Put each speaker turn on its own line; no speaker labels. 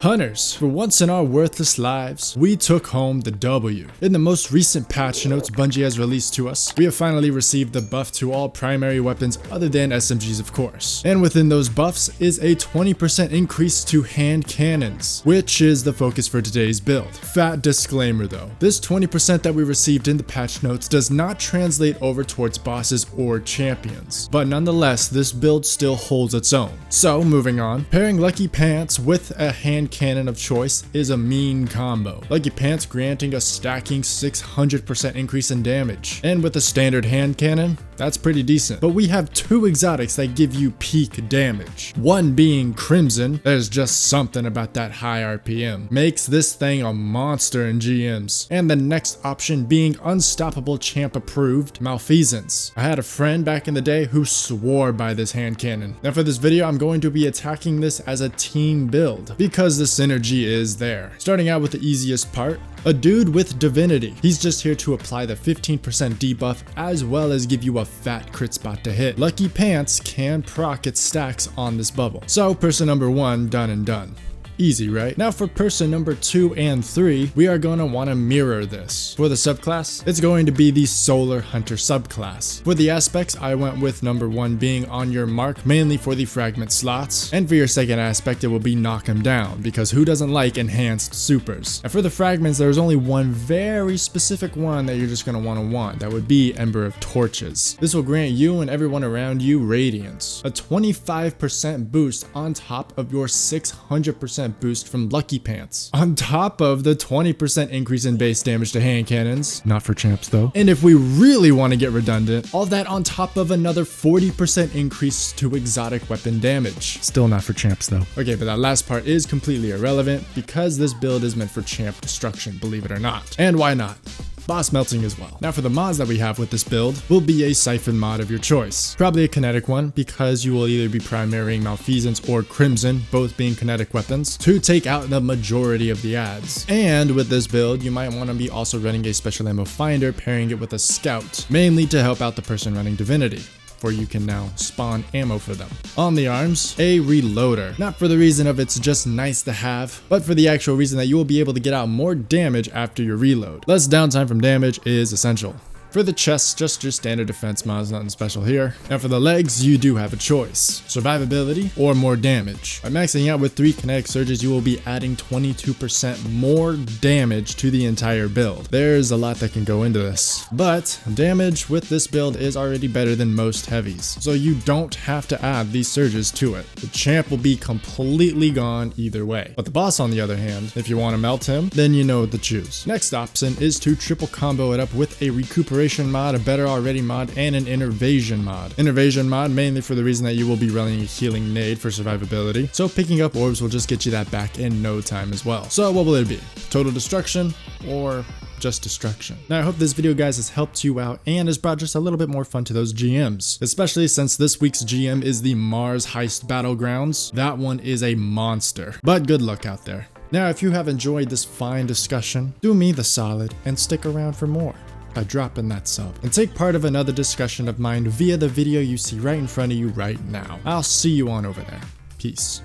Hunters, for once in our worthless lives, we took home the W. In the most recent patch notes Bungie has released to us, we have finally received the buff to all primary weapons other than SMGs of course. And within those buffs is a 20% increase to hand cannons, which is the focus for today's build. Fat disclaimer though, this 20% that we received in the patch notes does not translate over towards bosses or champions, but nonetheless this build still holds its own. So moving on, pairing Lucky Pants with a hand cannon of choice is a mean combo. Lucky Pants granting a stacking 600% increase in damage, and with a standard hand cannon, that's pretty decent. But we have two exotics that give you peak damage. One being Crimson, there's just something about that high RPM. Makes this thing a monster in GMs. And the next option being Unstoppable Champ approved Malfeasance. I had a friend back in the day who swore by this hand cannon. Now for this video, I'm going to be attacking this as a team build, because the synergy is there. Starting out with the easiest part, a dude with Divinity. He's just here to apply the 15% debuff as well as give you a fat crit spot to hit. Lucky Pants can proc its stacks on this bubble. So person number 1 done and done. Easy, right? Now for person number 2 and 3, we are going to want to mirror this. For the subclass, it's going to be the Solar Hunter subclass. For the aspects, I went with number 1 being on your mark, mainly for the fragment slots. And for your second aspect, it will be knock him down, because who doesn't like enhanced supers? And for the fragments, there's only one very specific one that you're just going to want. That would be Ember of Torches. This will grant you and everyone around you Radiance. A 25% boost on top of your 600% boost from Lucky Pants, on top of the 20% increase in base damage to hand cannons, not for champs though. And if we really want to get redundant, all that on top of another 40% increase to exotic weapon damage, still not for champs though. Okay, but that last part is completely irrelevant because this build is meant for champ destruction, believe it or not. And why not? Boss melting as well. Now for the mods that we have with this build will be a Siphon mod of your choice. Probably a kinetic one because you will either be primarying Malfeasance or Crimson, both being kinetic weapons, to take out the majority of the adds. And with this build, you might want to be also running a special ammo finder, pairing it with a scout, mainly to help out the person running Divinity, for you can now spawn ammo for them. On the arms, a reloader. Not for the reason of it's just nice to have, but for the actual reason that you will be able to get out more damage after your reload. Less downtime from damage is essential. For the chests, just your standard defense mods, nothing special here. And for the legs, you do have a choice. Survivability or more damage. By maxing out with 3 kinetic surges, you will be adding 22% more damage to the entire build. There's a lot that can go into this, but damage with this build is already better than most heavies, so you don't have to add these surges to it. The champ will be completely gone either way. But the boss, on the other hand, if you want to melt him, then you know what to choose. Next option is to triple combo it up with a recuperation mod, a better already mod, and an innervasion mod. Innervasion mod mainly for the reason that you will be running a healing nade for survivability, so picking up orbs will just get you that back in no time as well. So what will it be? Total destruction or just destruction? Now I hope this video, guys, has helped you out and has brought just a little bit more fun to those GMs, especially since this week's GM is the Mars Heist Battlegrounds. That one is a monster, but good luck out there. Now if you have enjoyed this fine discussion, do me the solid and stick around for more by dropping that sub, and take part of another discussion of mine via the video you see right in front of you right now. I'll see you on over there. Peace.